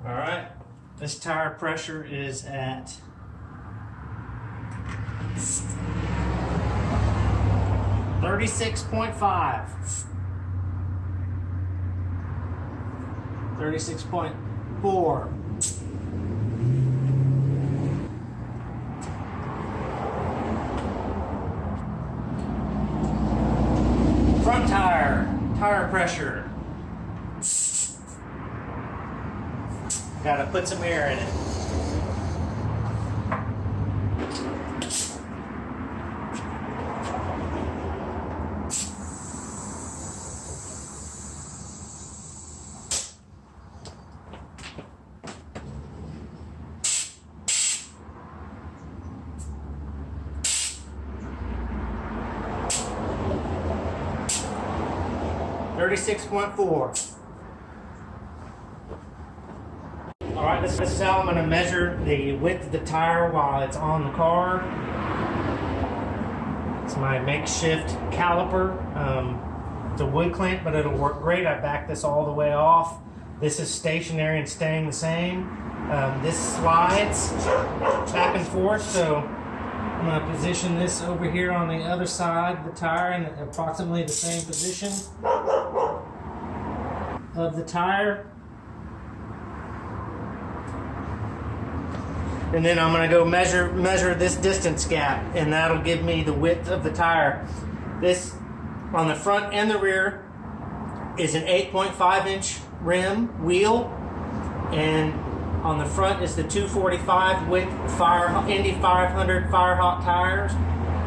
All right, this tire pressure is at 36.5. 36.4. Front tire pressure. Gotta put some air in it. $36.4. All right, this is how I'm going to measure the width of the tire while it's on the car. It's my makeshift caliper. It's a wood clamp, but it'll work great. I backed this all the way off. This is stationary and staying the same. This slides back and forth, so I'm going to position this over here on the other side of the tire in approximately the same position of the tire. And then I'm going to go measure this distance gap, and that'll give me the width of the tire. This, on the front and the rear, is an 8.5 inch rim wheel, and on the front is the 245 width Indy 500 Firehawk tires,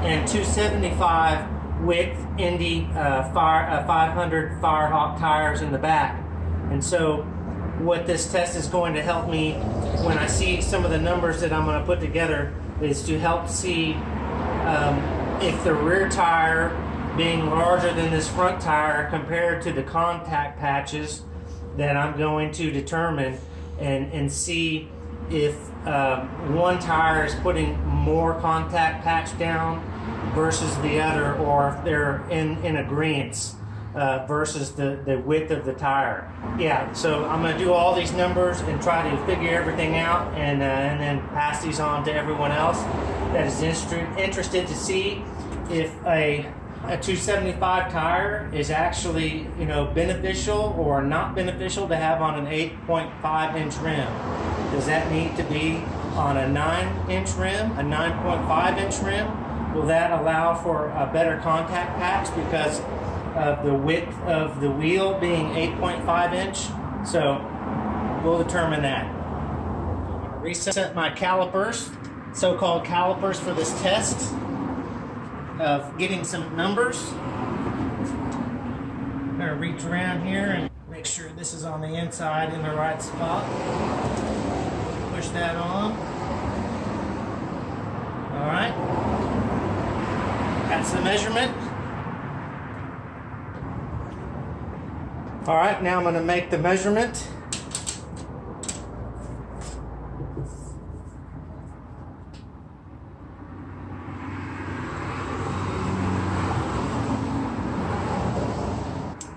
and 275 width Indy 500 Firehawk tires in the back. And so what this test is going to help me when I see some of the numbers that I'm going to put together is to help see if the rear tire being larger than this front tire compared to the contact patches that I'm going to determine, and see if one tire is putting more contact patch down versus the other, or if they're in agreement versus the width of the tire. Yeah, so I'm going to do all these numbers and try to figure everything out, and then pass these on to everyone else that is interested to see if a 275 tire is actually, beneficial or not beneficial to have on an 8.5 inch rim. Does that need to be on a 9 inch rim, a 9.5 inch rim? Will that allow for a better contact patch because of the width of the wheel being 8.5 inch? So we'll determine that. I'm going to reset my calipers, so-called calipers, for this test of getting some numbers. I'm going to reach around here and make sure this is on the inside in the right spot. Push that on. All right. That's the measurement. All right, now I'm going to make the measurement.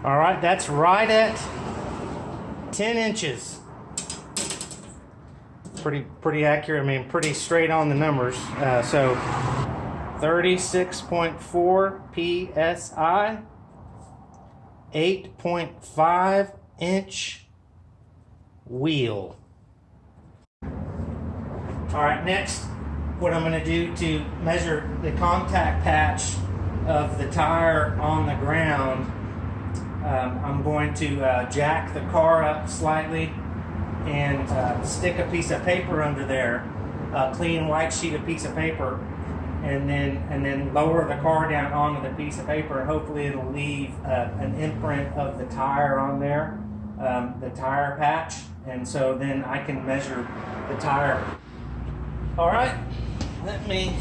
All right, that's right at 10 inches. Pretty accurate. I mean, pretty straight on the numbers. So 36.4 psi, 8.5 inch wheel. All right, next, what I'm going to do to measure the contact patch of the tire on the ground, I'm going to jack the car up slightly and stick a piece of paper under there, a clean white sheet of piece of paper, and then lower the car down onto the piece of paper, and hopefully it'll leave an imprint of the tire on there, the tire patch, and so then I can measure the tire. All right, let me.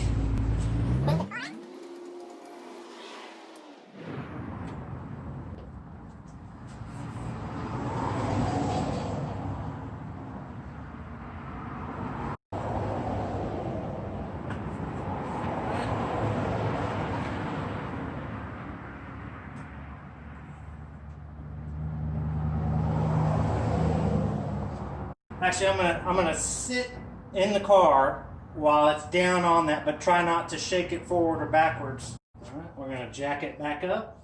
Actually, I'm gonna sit in the car while it's down on that, but try not to shake it forward or backwards. All right, we're gonna jack it back up.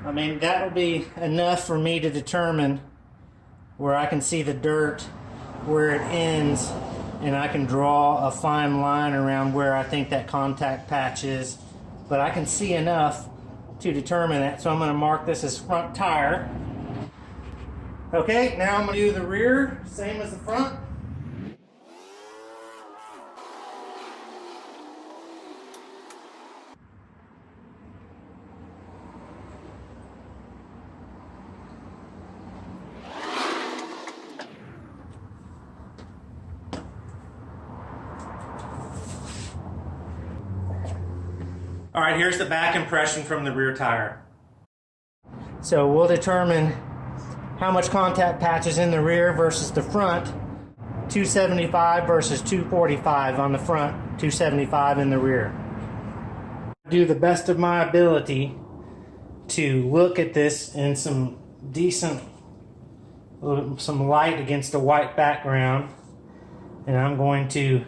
I mean, that'll be enough for me to determine where I can see the dirt, where it ends, and I can draw a fine line around where I think that contact patch is. But I can see enough to determine that, so I'm going to mark this as front tire. Okay, now I'm going to do the rear, same as the front. All right, here's the back impression from the rear tire. So we'll determine how much contact patch is in the rear versus the front. 275 versus 245 on the front, 275 in the rear. Do the best of my ability to look at this in some decent, some light against a white background, and I'm going to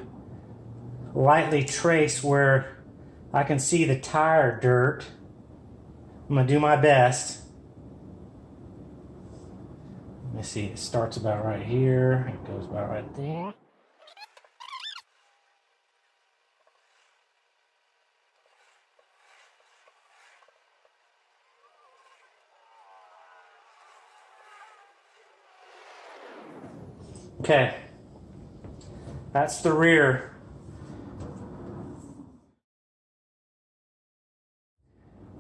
lightly trace where I can see the tire dirt. I'm going to do my best. Let me see, it starts about right here, it goes about right there. Okay, that's the rear.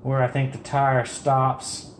Where I think the tire stops.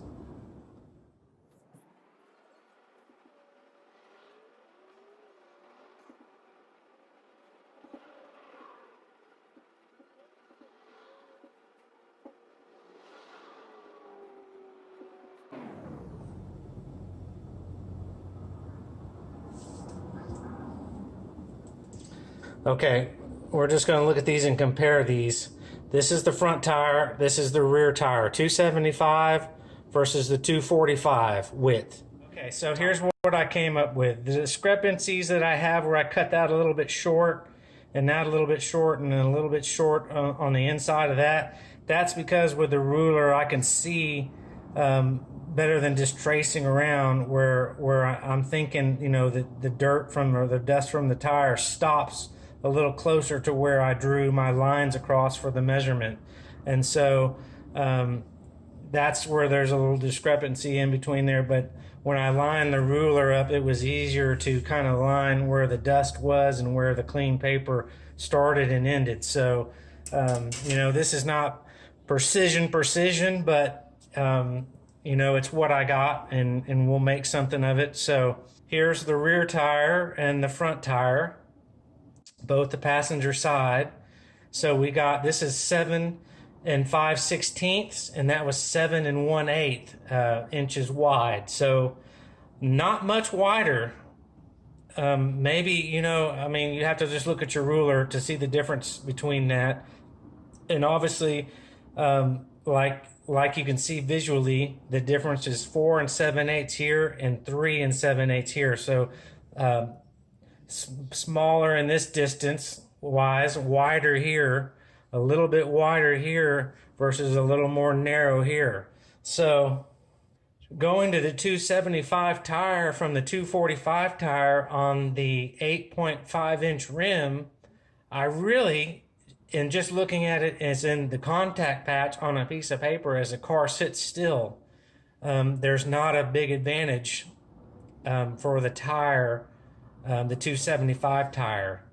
Okay, we're just going to look at these and compare these. This is the front tire, this is the rear tire. 275 versus the 245 width. Okay, so here's what I came up with. The discrepancies that I have where I cut that a little bit short, and that a little bit short, and then a little bit short on the inside of that. That's because with the ruler I can see better than just tracing around where I'm thinking, you know, the dirt from, or the dust from the tire stops a little closer to where I drew my lines across for the measurement. And so that's where there's a little discrepancy in between there. But when I lined the ruler up, it was easier to kind of line where the dust was and where the clean paper started and ended. So, you know, this is not precision, but, you know, it's what I got, and we'll make something of it. So here's the rear tire and the front tire, both the passenger side. So we got, this is 7 5/16, and that was 7 1/8 inches wide. So not much wider. Maybe, you know, I mean, you have to just look at your ruler to see the difference between that. And obviously, like you can see visually, the difference is 4 7/8 here and 3 7/8 here. So smaller in this distance wise, wider here, a little bit wider here versus a little more narrow here. So going to the 275 tire from the 245 tire on the 8.5 inch rim, I really, and just looking at it as in the contact patch on a piece of paper as the car sits still, there's not a big advantage for the tire, the 275 tire.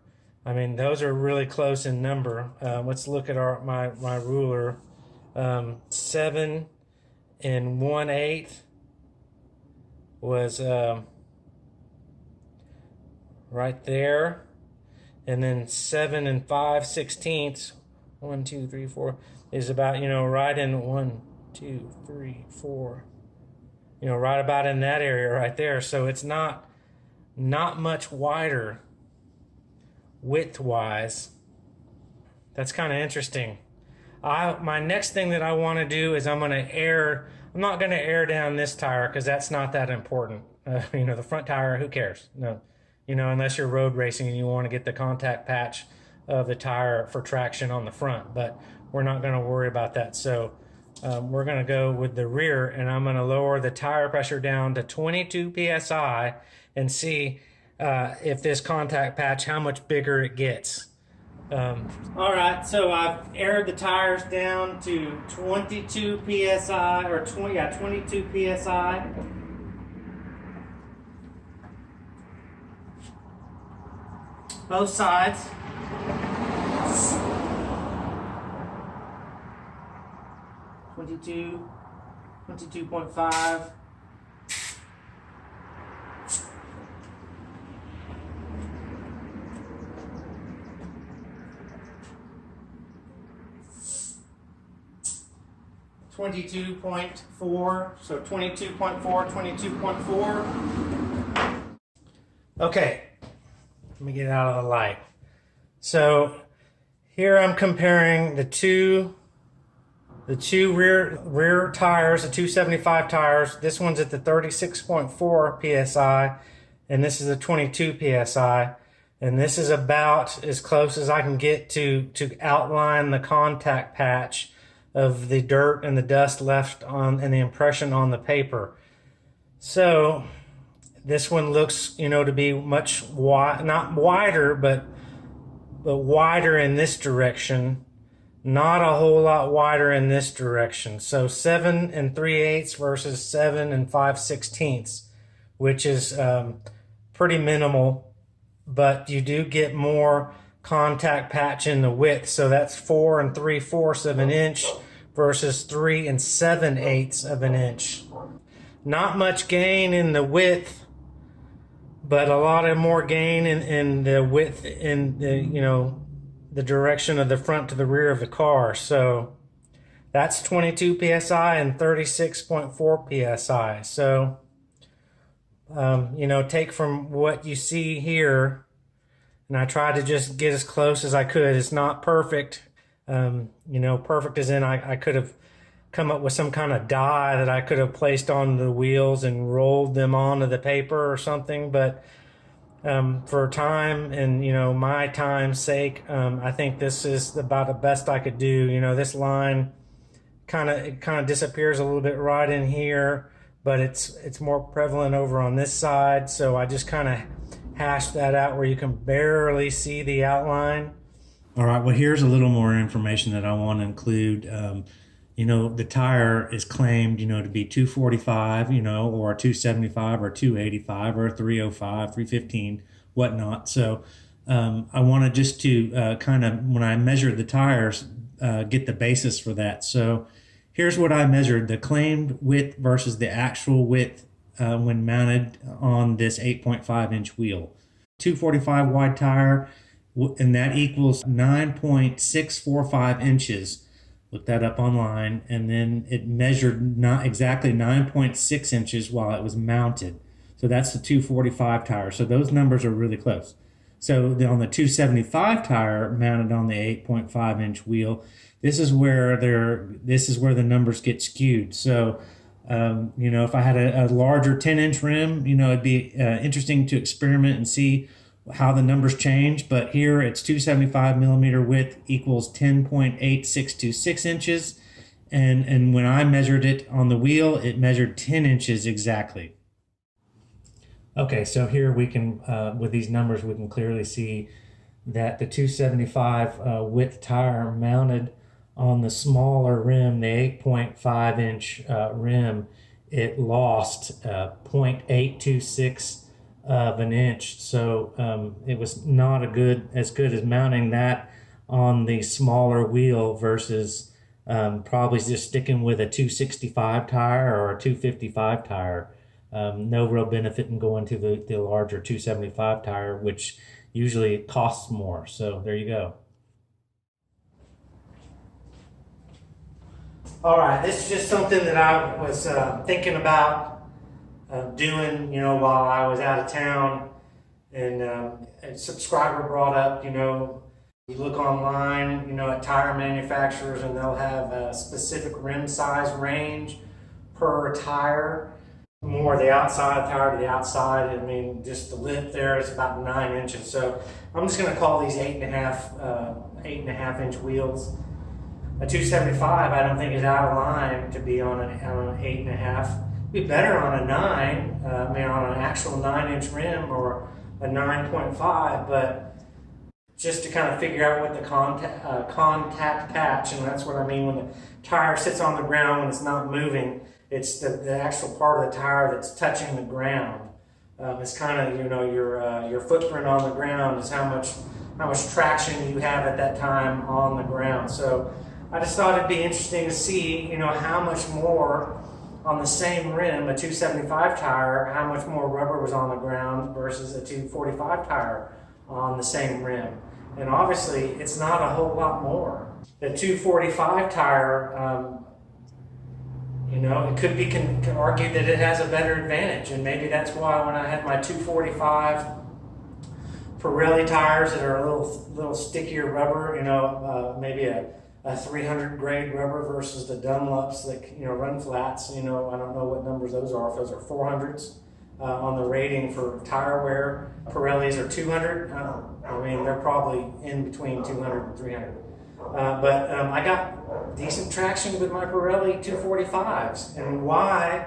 I mean, those are really close in number. Let's look at my ruler. 7 1/8 was right there, and then 7 5/16, 1 2 3 4 is about, you know, right in 1 2 3 4, you know, right about in that area right there. So it's not much wider width-wise. That's kind of interesting. My next thing that I want to do is I'm not going to air down this tire because that's not that important. You know, the front tire, who cares? No, you know, unless you're road racing and you want to get the contact patch of the tire for traction on the front, but we're not going to worry about that. So we're going to go with the rear, and I'm going to lower the tire pressure down to 22 psi and see if this contact patch, how much bigger it gets. All right, so I've aired the tires down to 22 psi, or 22 psi. Both sides. Twenty-two, 22.5. .4, so 22.4, 22.4. Okay, let me get out of the light. So here I'm comparing the two rear tires, the 275 tires. This one's at the 36.4 psi, and this is a 22 psi. And this is about as close as I can get to outline the contact patch of the dirt and the dust left on and the impression on the paper. So this one looks, you know, to be much not wider, but wider in this direction, not a whole lot wider in this direction. So 7 3/8 versus 7 5/16, which is pretty minimal, but you do get more contact patch in the width. So that's 4 3/4 of an inch versus 3 7/8 of an inch. Not much gain in the width, but a lot of more gain in the width in the, you know, the direction of the front to the rear of the car. So that's 22 psi and 36.4 psi. So you know, take from what you see here, and I tried to just get as close as I could. It's not perfect. You know, perfect as in I could have come up with some kind of die that I could have placed on the wheels and rolled them onto the paper or something. But for time and, you know, my time's sake, I think this is about the best I could do. You know, this line kind of disappears a little bit right in here, but it's more prevalent over on this side. So I just kind of hashed that out where you can barely see the outline. All right, well, here's a little more information that I want to include. You know, the tire is claimed, you know, to be 245, you know, or 275 or 285 or 305, 315, whatnot. So I wanted just to kind of, when I measured the tires, get the basis for that. So here's what I measured: the claimed width versus the actual width when mounted on this 8.5 inch wheel. 245 wide tire, and that equals 9.645 inches. Look that up online. And then it measured not exactly 9.6 inches while it was mounted. So that's the 245 tire. So those numbers are really close. So on the 275 tire mounted on the 8.5 inch wheel, this is where the numbers get skewed. So you know, if I had a larger 10-inch rim, you know, it'd be interesting to experiment and see how the numbers change. But here it's 275 millimeter width equals 10.8626 inches. And when I measured it on the wheel, it measured 10 inches exactly. Okay, so here we can, with these numbers, we can clearly see that the 275 width tire mounted on the smaller rim, the 8.5 inch rim, it lost 0.826 of an inch. So it was not as good as mounting that on the smaller wheel versus probably just sticking with a 265 tire or a 255 tire. No real benefit in going to the larger 275 tire, which usually costs more. So there you go. All right, this is just something that I was thinking about doing, you know, while I was out of town. And a subscriber brought up, you look online, at tire manufacturers, and they'll have a specific rim size range per tire. More the outside tire to the outside. I mean, just the lip there is about 9 inches. So I'm just going to call these 8.5 inch wheels. A 275, I don't think is out of line to be on an 8.5. Be better on a 9. I mean, on an actual 9-inch rim or a 9.5, but just to kind of figure out what the contact patch, and that's what I mean when the tire sits on the ground when it's not moving. It's the actual part of the tire that's touching the ground. It's kind of your footprint on the ground is how much traction you have at that time on the ground. So I just thought it'd be interesting to see how much more on the same rim, a 275 tire, how much more rubber was on the ground versus a 245 tire on the same rim. And obviously it's not a whole lot more. The 245 tire, it could be argued that it has a better advantage, and maybe that's why when I had my 245 Pirelli tires that are a little stickier rubber, maybe a 300 grade rubber versus the Dunlops that run flats. I don't know what numbers those are. If those are 400s on the rating for tire wear, Pirellis are 200. I mean, they're probably in between 200 and 300. But I got decent traction with my Pirelli 245s, and why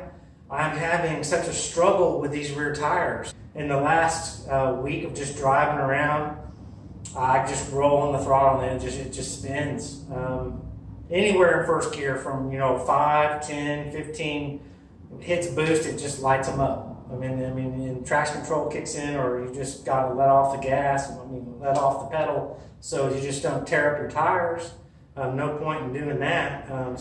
I'm having such a struggle with these rear tires. In the last week of just driving around, I just roll on the throttle and it just spins. Anywhere in first gear from 5, 10, 15 hits boost, it just lights them up. I mean, and traction control kicks in, or you just got to let off the gas. Let off the pedal, so you just don't tear up your tires. No point in doing that. I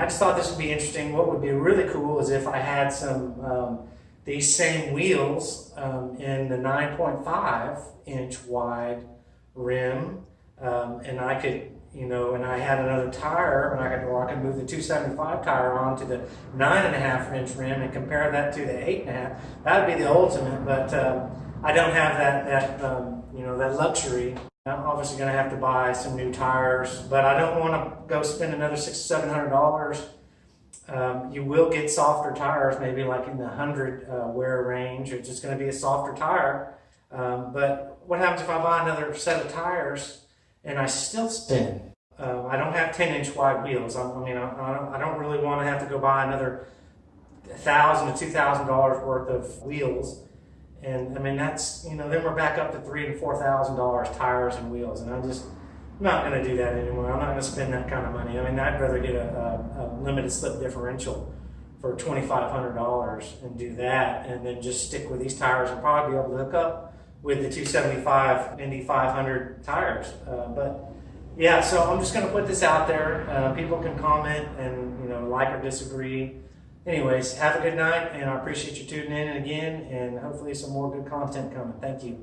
just thought this would be interesting. What would be really cool is if I had some these same wheels in the 9.5 inch wide rim, and I could, and I had another tire, and I could move the 275 tire onto the 9.5 inch rim and compare that to the 8.5. That would be the ultimate, but I don't have that luxury. I'm obviously going to have to buy some new tires, but I don't want to go spend another $600-700. You will get softer tires, maybe like in the 100 wear range. It's just going to be a softer tire. But what happens if I buy another set of tires and I still spin? I don't have 10-inch wide wheels. I don't really want to have to go buy another $1,000 to $2,000 worth of wheels. And that's, then we're back up to $3,000 to $4,000 tires and wheels. And I'm not going to do that anymore. I'm not going to spend that kind of money. I'd rather get a limited slip differential for $2,500 and do that, and then just stick with these tires and probably be able to hook up with the 275 Indy 500 tires. But yeah, so I'm just going to put this out there. People can comment and like or disagree. Anyways, have a good night, and I appreciate you tuning in again, and hopefully some more good content coming. Thank you.